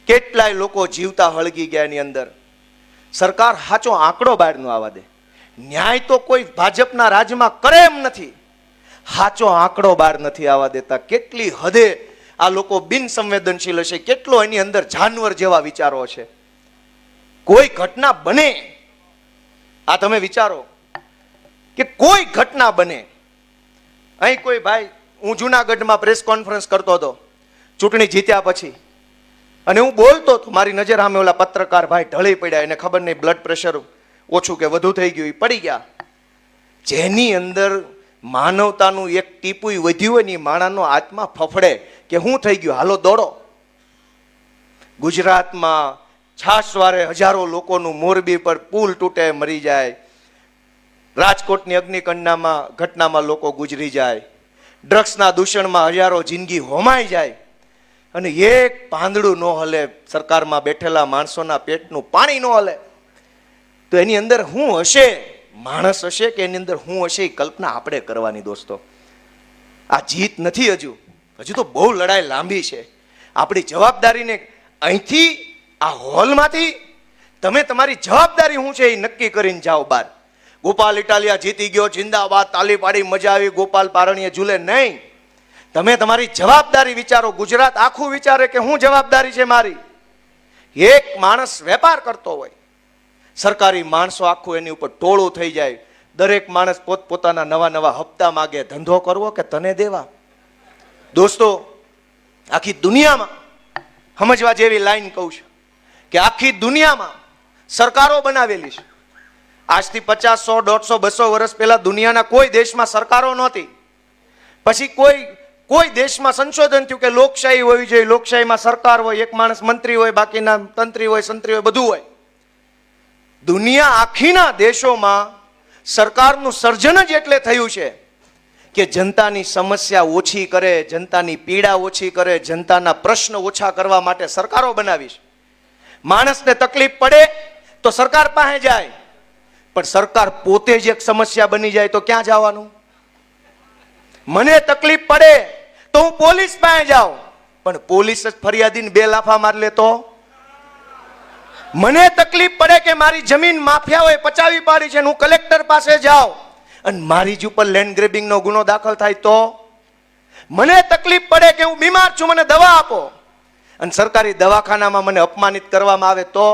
B: કેટલાય લોકો જીવતા હળગી ગયા એની અંદર. સરકાર સાચો આંકડો બહાર ન આવવા દે. ન્યાય તો કોઈ ભાજપના રાજ્યમાં કરે એમ નથી. સાચો આંકડો બહાર નથી આવવા દેતા. કેટલી હદે આ લોકો બિન સંવેદનશીલ હશે, કેટલો એની અંદર જાનવર જેવા વિચારો છે. કોઈ ઘટના બને, આ તમે વિચારો કે કોઈ ઘટના બને. અહીં કોઈ ભાઈ, હું જુનાગઢમાં પ્રેસ કોન્ફરન્સ કરતો હતો ચૂંટણી જીત્યા પછી, અને હું બોલતો હતો, મારી નજર સામે ઓલા પત્રકાર ભાઈ ઢળી પડ્યા, એને ખબર નહીં બ્લડ પ્રેશર ઓછું કે વધુ થઈ ગયું, એ પડી ગયા. જેની અંદર માનવતાનું એક ટીપું વધ્યું હોય ને એ માણસનો આત્મા ફફડે કે હું થઈ ગયું, હાલો દોડો. ગુજરાતમાં છાસવારે હજારો લોકોનું મોરબી પર પુલ તૂટે મરી જાય, રાજકોટની અગ્નિકાંડમાં ઘટનામાં લોકો ગુજરી જાય, ડ્રગ્સના દૂષણમાં હજારો જિંદગી હોમાઈ જાય, અને એક પાંદડું ન હલે, સરકારમાં બેઠેલા માણસોના પેટનું પાણી ન હલે. તો એની અંદર શું હશે, માણસ હશે કે એની અંદર શું હશે, એ કલ્પના આપણે કરવાની દોસ્તો. આ જીત નથી, હજુ તો બહુ લડાઈ લાંબી છે. આપણી જવાબદારીને અહીંથી આ હોલમાંથી તમે તમારી જવાબદારી શું છે એ નક્કી કરીને જાઓ બહાર. ગોપાલ ઇટાલિયા જીતી ગયો, જિંદાબાદ, તાલી પાડી, મજા આવી, ગોપાલ પારણીએ ઝૂલે નહીં. તમે તમારી જવાબદારી વિચારો. ગુજરાત આખું વિચારે કે શું જવાબદારી છે મારી. એક માણસ વેપાર કરતો હોય, સરકારી માણસો આખું એની ઉપર ટોળું થઈ જાય, દરેક માણસ પોતપોતાના નવા નવા હપ્તા માગે, ધંધો કરવો કે તને દેવા. દોસ્તો, આખી દુનિયામાં સમજવા જેવી લાઈન કહું છું કે આખી દુનિયામાં સરકારો બનાવેલી છે. આજથી 50, 100, 150, 200 વર્ષ પહેલા દુનિયાના કોઈ દેશમાં સરકારો નહોતી. પછી કોઈ દેશમાં સંશોધન થયું કે લોકશાહી હોવી જોઈએ, લોકશાહીમાં સરકાર હોય, એક માણસ મંત્રી હોય, બાકીના તંત્રી હોય, સંત્રી હોય, બધું હોય. દુનિયા આખીના દેશોમાં સરકારનું સર્જન જ એટલે થયું છે કે જનતાની સમસ્યા ઓછી કરે, જનતાની પીડા ઓછી કરે, જનતાના પ્રશ્ન ઓછા કરવા માટે સરકારો બનાવી છે. માણસને તકલીફ પડે તો સરકાર પાસે જાય, પણ સરકાર પોતે જ એક સમસ્યા બની જાય તો ક્યાં જવાનું? મને તકલીફ પડે તો હું પોલીસ પાસે જાઉં, પણ પોલીસ જ ફરિયાદીને 2 લાફા મારી લે તો? મને તકલીફ પડે કે મારી જમીન માફિયાઓએ પચાવી પાડી છે, હું કલેક્ટર પાસે જાઉં અને મારી જ ઉપર લેન્ડ ગ્રેબિંગનો ગુનો દાખલ થાય તો? મને તકલીફ પડે કે હું બીમાર છું, મને દવા આપો, અને સરકારી દવાખાનામાં મને અપમાનિત કરવામાં આવે તો?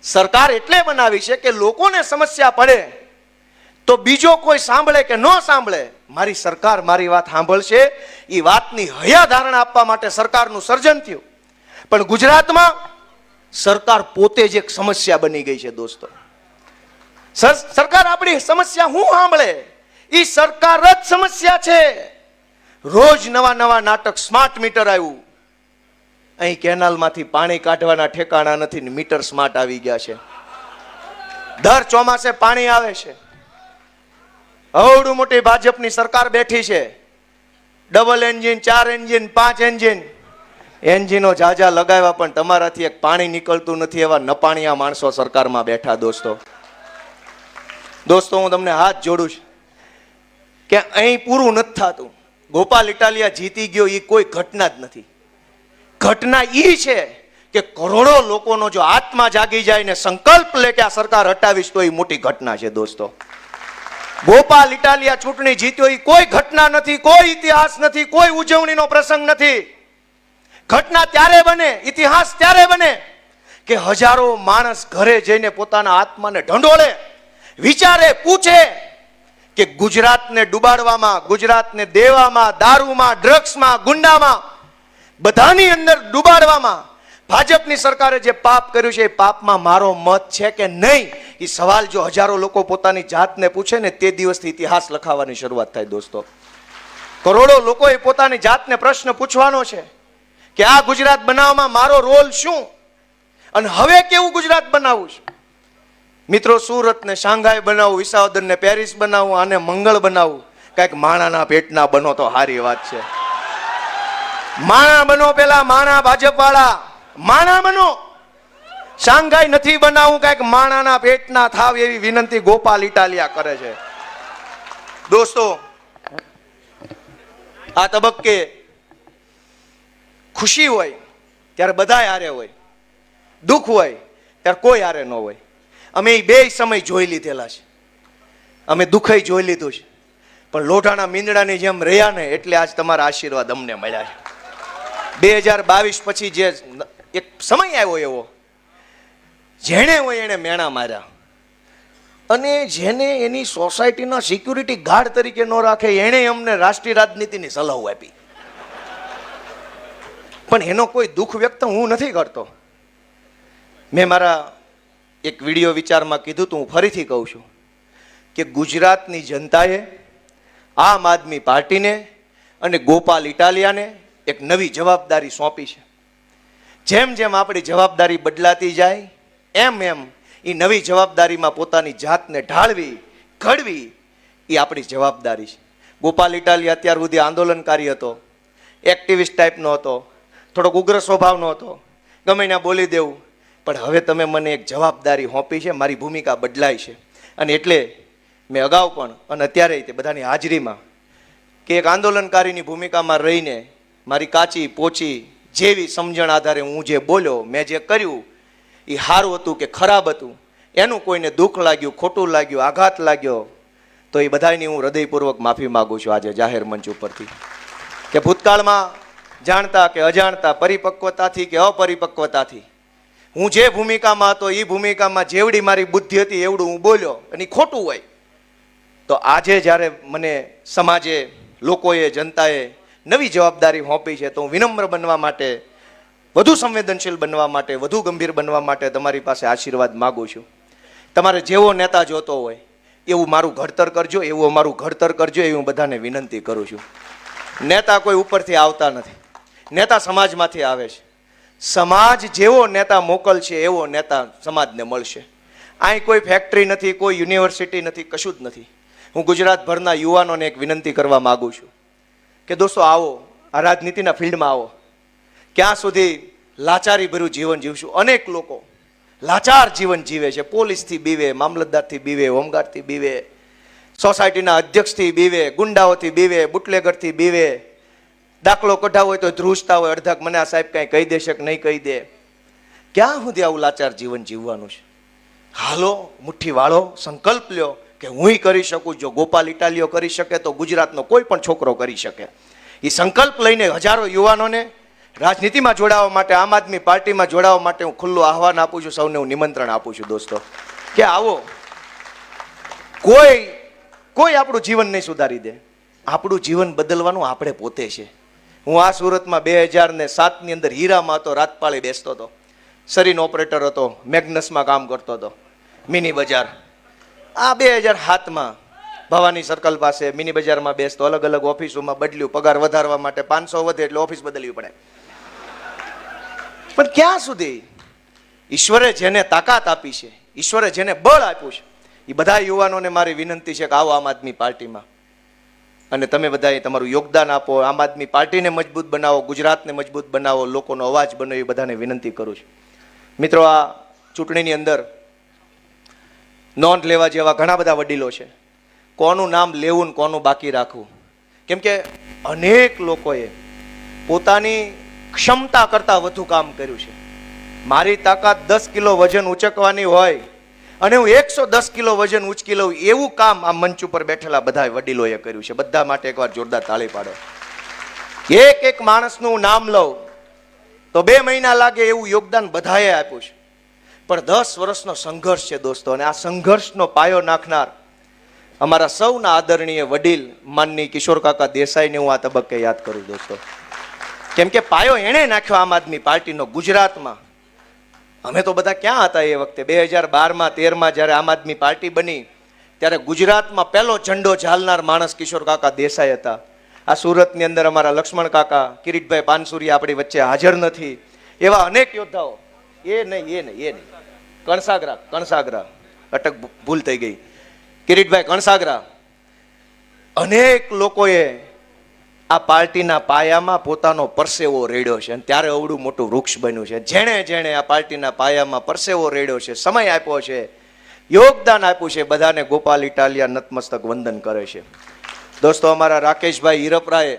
B: સરકાર એટલે બનાવી છે કે લોકોને સમસ્યા પડે તો બીજો કોઈ સાંભળે કે ન સાંભળે, મારી સરકાર મારી વાત સાંભળશે, એ વાતની હૈયા ધારણા આપવા માટે સરકારનું સર્જન થયું. પણ ગુજરાતમાં સરકાર પોતે જ એક સમસ્યા બની ગઈ છે દોસ્તો. સરકાર આપણી સમસ્યા હું સાંભળે? એ સરકાર જ સમસ્યા છે. રોજ નવા નવા નાટક. સ્માર્ટ મીટર આવ્યું, અહીં કેનાલમાંથી પાણી કાઢવાના ઠેકાણા નથી ને મીટર સ્માર્ટ આવી ગયા છે. દર ચોમાસે પાણી આવે છે. અવડું મોટી ભાજપની સરકાર બેઠી છે, ડબલ એન્જિન, 4 એન્જિન, 5 એન્જિન, એન્જિનો જાજા લગાવ્યા પણ તમારાથી એક પાણી નીકળતું નથી, એવા નપાણિયા માણસો સરકારમાં બેઠા. દોસ્તો હું તમને હાથ જોડું છું કે અહીં પૂરું નથી થતું. ગોપાલ ઇટાલિયા જીતી ગયો એ કોઈ ઘટના જ નથી. ઘટના એ છે કે કરોડો લોકોનો જો આત્મા જાગી જાય ને સંકલ્પ લે કે આ સરકાર હટાવીશ તો એ મોટી ઘટના છે દોસ્તો. ગોપાલ ઇટાલિયા ચૂંટણી જીત્યો એ કોઈ ઘટના નથી, કોઈ ઇતિહાસ નથી, કોઈ ઉજવણીનો પ્રસંગ નથી. ઘટના ત્યારે બને, ઇતિહાસ ત્યારે બને કે હજારો માણસ ઘરે જઈને પોતાના આત્માને ઢંઢોળે, વિચારે, પૂછે કે ગુજરાતને ડૂબાડવામાં, ગુજરાતને દેવામાં, દારૂમાં, ડ્રગ્સમાં, ગુંડામાં, બધાની અંદર ડૂબાડવામાં ભાજપની સરકારે જે પાપ કર્યું છે એ પાપમાં મારો મત છે કે નહીં, એ સવાલ જો હજારો લોકો પોતાની જાતને પૂછે ને તે દિવસથી ઇતિહાસ લખાવાની શરૂઆત થાય દોસ્તો. કરોડો લોકોએ પોતાની જાતને પ્રશ્ન પૂછવાનો છે કે આ ગુજરાત બનાવવામાં મારો રોલ શું, અને હવે કેવું ગુજરાત બનાવવું છે. મિત્રો, સુરતને શાંઘાઈ બનાવવું, વિસાવદરને પેરિસ બનાવવું, આને મંગળ બનાવવું, કઈક માણાના પેટના બનો તો સારી વાત છે. માણા બનો, પેલા માણા ભાજપ વાળા માણા બનો. શાંઘાઈ નથી બનાવવું, કઈક માણાના પેટના થાવ એવી વિનંતી ગોપાલ ઇટાલિયા કરે છે. દોસ્તો, આ તબક્કે ખુશી હોય ત્યારે બધા હારે હોય, દુઃખ હોય ત્યારે કોઈ હારે ન હોય. અમે એ 2 સમય જોઈ લીધેલા છે. અમે દુઃખય જોઈ લીધું છે, પણ લોઢાના મીંદડાની જેમ રહ્યા ને એટલે આજ તમારા આશીર્વાદ અમને મળ્યા છે. 2022 પછી જે એક સમય આવ્યો એવો, જેણે હોય એણે મેણા માર્યા, અને જેને એની સોસાયટીના સિક્યુરિટી ગાર્ડ તરીકે ન રાખે એણે અમને રાષ્ટ્રીય રાજનીતિની સલાહ આપી. પણ એનો કોઈ દુઃખ વ્યક્ત હું નથી કરતો. મેં મારા એક વિડીયો વિચારમાં કીધું તો હું ફરીથી કહું છું કે ગુજરાતની જનતાએ આમ આદમી પાર્ટીને અને ગોપાલ ઇટાલિયાને એક નવી જવાબદારી સોંપી છે. જેમ જેમ આપણી જવાબદારી બદલાતી જાય એમ એમ એ નવી જવાબદારીમાં પોતાની જાતને ઢાળવી, ઘડવી એ આપણી જવાબદારી છે. ગોપાલ ઇટાલિયા અત્યાર સુધી આંદોલનકારી હતો, એક્ટિવિસ્ટ ટાઈપનો હતો, થોડોક ઉગ્ર સ્વભાવનો હતો, ગમે ત્યાં બોલી દેવું. પણ હવે તમે મને એક જવાબદારી સોંપી છે, મારી ભૂમિકા બદલાઈ છે. અને એટલે મેં અગાઉ પણ અને અત્યારે તે બધાની હાજરીમાં કે એક આંદોલનકારીની ભૂમિકામાં રહીને મારી કાચી પોચી જેવી સમજણ આધારે હું જે બોલ્યો, મેં જે કર્યું એ સારું હતું કે ખરાબ હતું, એનું કોઈને દુઃખ લાગ્યું, ખોટું લાગ્યું, આઘાત લાગ્યો તો એ બધાની હું હૃદયપૂર્વક માફી માગું છું આજે જાહેર મંચ ઉપરથી. કે ભૂતકાળમાં જાણતા કે અજાણતા, પરિપક્વતાથી કે અપરિપક્વતાથી હું જે ભૂમિકામાં હતો એ ભૂમિકામાં જેવડી મારી બુદ્ધિ હતી એવડું હું બોલ્યો અને એ ખોટું હોય તો આજે જ્યારે મને સમાજે, લોકોએ, જનતાએ નવી જવાબદારી સોંપી છે તો હું વિનમ્ર બનવા માટે, વધુ સંવેદનશીલ બનવા માટે, વધુ ગંભીર બનવા માટે તમારી પાસે આશીર્વાદ માગું છું. તમારે જેવો નેતા જોતો હોય એવું મારું ઘડતર કરજો, એવું અમારું ઘડતર કરજો એવી હું બધાને વિનંતી કરું છું. નેતા કોઈ ઉપરથી આવતા નથી, નેતા સમાજમાંથી આવે છે. સમાજ જેવો નેતા મોકલશે એવો નેતા સમાજને મળશે. અહીં કોઈ ફેક્ટરી નથી, કોઈ યુનિવર્સિટી નથી, કશું જ નથી. હું ગુજરાતભરના યુવાનોને એક વિનંતી કરવા માગું છું કે દોસ્તો આવો, આ રાજનીતિના ફિલ્ડમાં આવો. ક્યાં સુધી લાચારી ભર્યું જીવન જીવશું? અનેક લોકો લાચાર જીવન જીવે છે. પોલીસથી બીવે, મામલતદારથી બીવે, હોમગાર્ડથી બીવે, સોસાયટીના અધ્યક્ષથી બીવે, ગુંડાઓથી બીવે, બુટલેગરથી બીવે. દાખલો કઢાવો હોય તો ધ્રુજતા હોય, અડધાક મને આ સાહેબ કાંઈ કહી દેશે કે નહીં કહી દે. ક્યાં સુધી આવું લાચાર જીવન જીવવાનું છે? હાલો, મુઠ્ઠી વાળો, સંકલ્પ લ્યો કે હું કરી શકું. જો ગોપાલ ઇટાલિયો કરી શકે તો ગુજરાતનો કોઈ પણ છોકરો કરી શકે. એ સંકલ્પ લઈને હજારો યુવાનોને રાજનીતિમાં જોડાવા માટે, આમ આદમી પાર્ટીમાં જોડાવા માટે હું ખુલ્લું આહવાન આપું છું. સૌને હું નિમંત્રણ આપું છું દોસ્તો કે આવો. કોઈ આપણું જીવન નહીં સુધારી દે. આપણું જીવન બદલવાનું આપણે પોતે છે. હું આ સુરતમાં 2007ની અંદર હીરામાં હતો, રાતપાળી બેસતો હતો, સરીન ઓપરેટર હતો, મેગ્નસમાં કામ કરતો હતો, મિની બજાર. આ 2007માં ભવાની સર્કલ પાસે મિની બજારમાં બેસતો, અલગ અલગ ઓફિસોમાં બદલ્યું, પગાર વધારવા માટે 500 વધે એટલે ઓફિસ બદલવી પડે. પણ ક્યાં સુધી? ઈશ્વરે જેને તાકાત આપી છે, ઈશ્વરે જેને બળ આપ્યું છે, એ બધા યુવાનોને મારી વિનંતી છે કે આવો આમ આદમી પાર્ટીમાં અને તમે બધાએ તમારું યોગદાન આપો. આમ આદમી પાર્ટીને મજબૂત બનાવો, ગુજરાતને મજબૂત બનાવો, લોકોનો અવાજ બનો, એ બધાને વિનંતી કરું છું. મિત્રો, આ ચૂંટણીની અંદર નોંધ લેવા જેવા ઘણા બધા વડીલો છે. કોનું નામ લેવું ને કોનું બાકી રાખવું? કેમ કે અનેક લોકોએ પોતાની ક્ષમતા કરતાં વધુ કામ કર્યું છે. મારી તાકાત 10 કિલો વજન ઉચકવાની હોય અને હું 110 કિલો વજન ઉચકી લઉં એવું કામ આ મંચ ઉપર બેઠેલા બધા વડીલોએ કર્યું છે. બધા માટે એકવાર જોરદાર તાળી પાડો. એક એક માણસનું નામ લઉં તો 2 મહિના લાગે એવું યોગદાન બધાએ આપ્યું છે. પણ 10 વર્ષનો સંઘર્ષ છે દોસ્તો, અને આ સંઘર્ષનો પાયો નાખનાર અમારા સૌના આદરણીય વડીલ માનની કિશોર કાકા દેસાઈને હું આ તબક્કે યાદ કરું દોસ્તો. કેમ કે પાયો એણે નાખ્યો આમ આદમી પાર્ટીનો ગુજરાતમાં. અમે તો બધા ક્યાં હતા એ વખતે? 2012માં 13માં જ્યારે આમ આદમી પાર્ટી બની ત્યારે ગુજરાતમાં પહેલો ઝંડો ઝાલનાર માણસ કિશોર કાકા દેસાઈ હતા. આ સુરતની અંદર અમારા લક્ષ્મણ કાકા, કિરીટભાઈ પાનસુરિયા આપણી વચ્ચે હાજર નથી, એવા અનેક યોદ્ધાઓ. એ નહીં કણસાગરા અટક ભૂલ થઈ ગઈ, કિરીટભાઈ કણસાગરા. અનેક લોકોએ આ પાર્ટીના પાયામાં પોતાનો પરસેવો રેડ્યો છે અને ત્યારે અવડું મોટું વૃક્ષ બન્યું છે. જેણે આ પાર્ટીના પાયામાં પરસેવો રેડ્યો છે, સમય આપ્યો છે, યોગદાન આપ્યું છે, બધાને ગોપાલ ઇટાલિયા નતમસ્તક વંદન કરે છે. દોસ્તો, અમારા રાકેશભાઈ હિરપરાએ,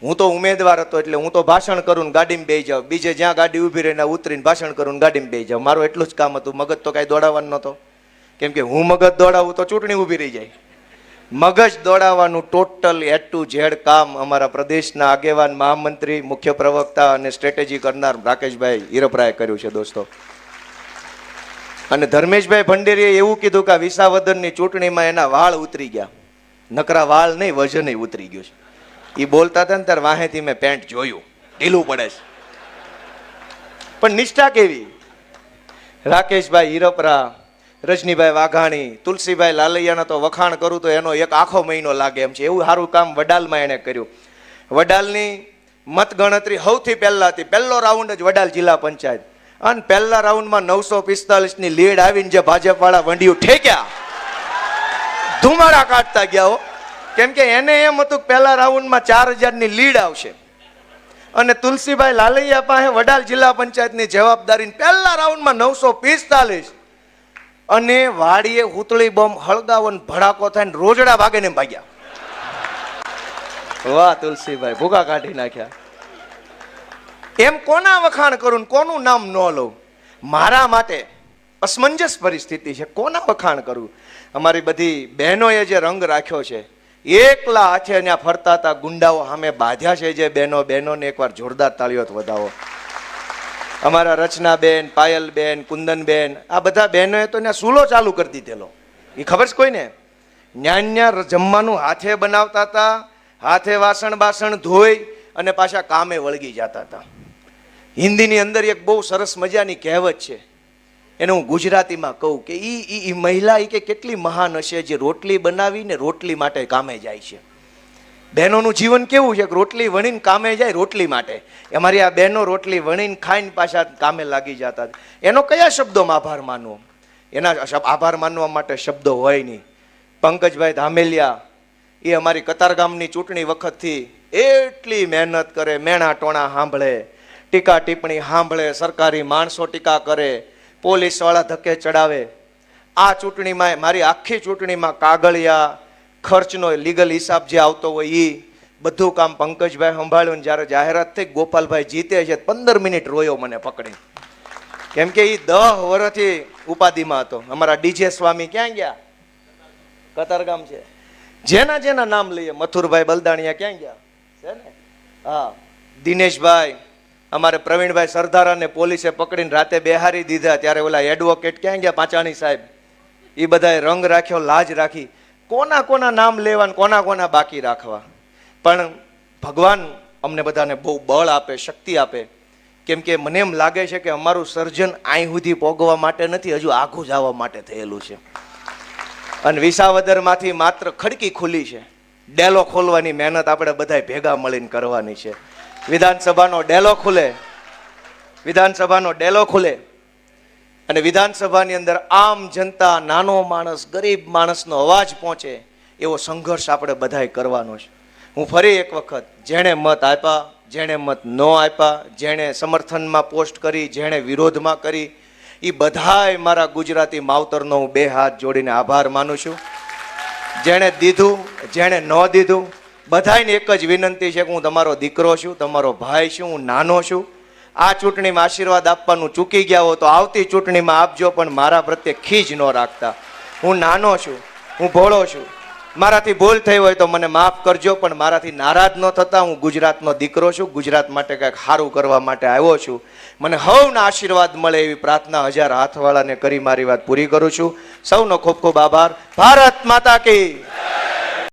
B: હું તો ઉમેદવાર હતો એટલે હું તો ભાષણ કરું ને ગાડીમાં બેસી જાઉં, બીજે જ્યાં ગાડી ઊભી રહીને ઉતરીને ભાષણ કરું ને ગાડીમાં બેસી જાઉં. મારું એટલું જ કામ હતું, મગજ તો કાંઈ દોડાવવાનું નહોતો. કેમ કે હું મગજ દોડાવું તો ચૂંટણી ઊભી રહી જાય. મગજ દોડાવવાનું ટોટલ એટ ટુ ઝેડ કામ અમારા પ્રદેશના આગેવાન મહામંત્રી, મુખ્ય પ્રવક્તા અને સ્ટ્રેટેજી કરનાર રાકેશભાઈ હિરપરાએ કર્યું છે દોસ્તો. અને ધર્મેશભાઈ ભંડેરીએ એવું કીધું કે વિસાવદરની ચૂંટણીમાં એના વાળ ઉતરી ગયા. નકરા વાળ નહીં, વજન ઉતરી ગયું છે. એ બોલતા હતા ને ત્યારે વાહેથી મેં પેન્ટ જોયું, ઢીલું પડે છે. પણ નિષ્ઠા કેવી! રાકેશભાઈ હિરપરા, રજનીભાઈ વાઘાણી, તુલસીભાઈ લાલૈયાના તો વખાણ કરું તો એનો એક આખો મહિનો લાગે એમ છે. એવું સારું કામ વડાલમાં એણે કર્યું. વડાલની મતગણતરી સૌથી પહેલા હતી. પહેલો રાઉન્ડ જ વડાલ જિલ્લા પંચાયત, અને પહેલા રાઉન્ડમાં 945 ની લીડ આવીને જે ભાજપ વાળા વંડિયું ઠેક્યા, ધુમાડા કાઢતા ગયા હો. કેમ કે એને એમ હતું કે પહેલા રાઉન્ડમાં 4000 ની લીડ આવશે, અને તુલસીભાઈ લાલૈયા પાસે વડાલ જિલ્લા પંચાયતની જવાબદારી પહેલા રાઉન્ડમાં 945, અને વાડીએ હુતળી બોમ્બ હળગાવો ભડાકો થાય રોજડા ભાગે ને ભાગ્યા. વાહ તુલસીભાઈ, ભૂકા કાઢી નાખ્યા. એમ કોના વખાણ કરું, કોનું નામ ન લઉં? મારા માટે અસમંજસ પરિસ્થિતિ છે, કોના વખાણ કરું? અમારી બધી બહેનોએ જે રંગ રાખ્યો છે, એકલા હાથે ત્યાં ફરતા હતા ગુંડાઓ સામે બાંધ્યા છે જે બહેનોને એકવાર જોરદાર તાળીઓ વધાવો. અમારા રચનાબેન, પાયલબેન, કુંદનબેન, આ બધા બહેનોએ તો ત્યાં સૂલો ચાલુ કરી દીધેલો. એ ખબર છે કોઈને? ન્યા જમવાનું હાથે બનાવતા હતા, હાથે વાસણ ધોઈ અને પાછા કામે વળગી જતા હતા. હિન્દીની અંદર એક બહુ સરસ મજાની કહેવત છે, એને હું ગુજરાતીમાં કહું કે ઈ મહિલા કે કેટલી મહાન હશે જે રોટલી બનાવીને રોટલી માટે કામે જાય છે. બહેનોનું જીવન કેવું છે કે રોટલી વણીને કામે જાય રોટલી માટે. અમારી આ બહેનો રોટલી વણીને ખાઈને પાછા કામે લાગી જતા. એનો કયા શબ્દોમાં આભાર માનવો? એના આભાર માનવા માટે શબ્દો હોય નહીં. પંકજભાઈ ધામેલિયા એ અમારી કતારગામની ચૂંટણી વખતથી એટલી મહેનત કરે, મેણા ટોણા સાંભળે, ટીકા ટિપ્પણી સાંભળે, સરકારી માણસો ટીકા કરે, પોલીસ વાળા ધક્કે ચડાવે. આ ચૂંટણીમાં મારી આખી ચૂંટણીમાં કાગળિયા, ખર્ચનો લીગલ હિસાબ જે આવતો હોય એ બધું કામ પંકજભાઈ સંભાળ્યું. જ્યારે જાહેરાત થઈ ગોપાલભાઈ જીતે છે 15 મિનિટ રોયો મને પકડી, કેમ કે એ 10 વર્ષથી ઉપાધિમાં હતો. અમારા ડીજે સ્વામી ક્યાં ગયા? કતારગામ છે. જેના નામ લઈએ, મથુરભાઈ બલદાણિયા ક્યાં ગયા છે ને? હા, દિનેશભાઈ, અમારે પ્રવીણભાઈ સરદારાને પોલીસે પકડીને રાતે બેહારી દીધા. ત્યારે ઓલા એડવોકેટ ક્યાં ગયા? પાંચાણી સાહેબ. એ બધાએ રંગ રાખ્યો, લાજ રાખી. કોના નામ લેવા, કોના બાકી રાખવા? પણ ભગવાન અમને બધાને બહુ બળ આપે, શક્તિ આપે. કેમ કે મને એમ લાગે છે કે અમારું સર્જન અહીં સુધી પોગવા માટે નથી, હજુ આઘું જવા માટે થયેલું છે. અને વિસાવદરમાંથી માત્ર ખડકી ખુલી છે. ડેલો ખોલવાની મહેનત આપણે બધાય ભેગા મળીને કરવાની છે. વિધાનસભાનો ડેલો ખુલે અને વિધાનસભાની અંદર આમ જનતા, નાનો માણસ, ગરીબ માણસનો અવાજ પહોંચે એવો સંઘર્ષ આપણે બધાય કરવાનો છે. હું ફરી એક વખત, જેણે મત આપ્યા, જેણે મત ન આપ્યા, જેણે સમર્થનમાં પોસ્ટ કરી, જેણે વિરોધમાં કરી, એ બધાય મારા ગુજરાતી માવતરનો હું 2 હાથ જોડીને આભાર માનું છું. જેણે દીધું, જેણે ન દીધું, બધાને એક જ વિનંતી છે કે હું તમારો દીકરો છું, તમારો ભાઈ છું, હું નાનો છું. આ ચૂંટણીમાં આશીર્વાદ આપવાનું ચૂકી ગયા હો તો આવતી ચૂંટણીમાં આપજો, પણ મારા પ્રત્યે ખીજ ન રાખતા. હું નાનો છું, હું ભોળો છું, મારાથી ભૂલ થઈ હોય તો મને માફ કરજો, પણ મારાથી નારાજ ન થતા. હું ગુજરાતનો દીકરો છું, ગુજરાત માટે કંઈક સારું કરવા માટે આવ્યો છું. મને હવના આશીર્વાદ મળે એવી પ્રાર્થના 1000 હાથવાળાને કરી મારી વાત પૂરી કરું છું. સૌનો ખૂબ ખૂબ આભાર. ભારત માતા કી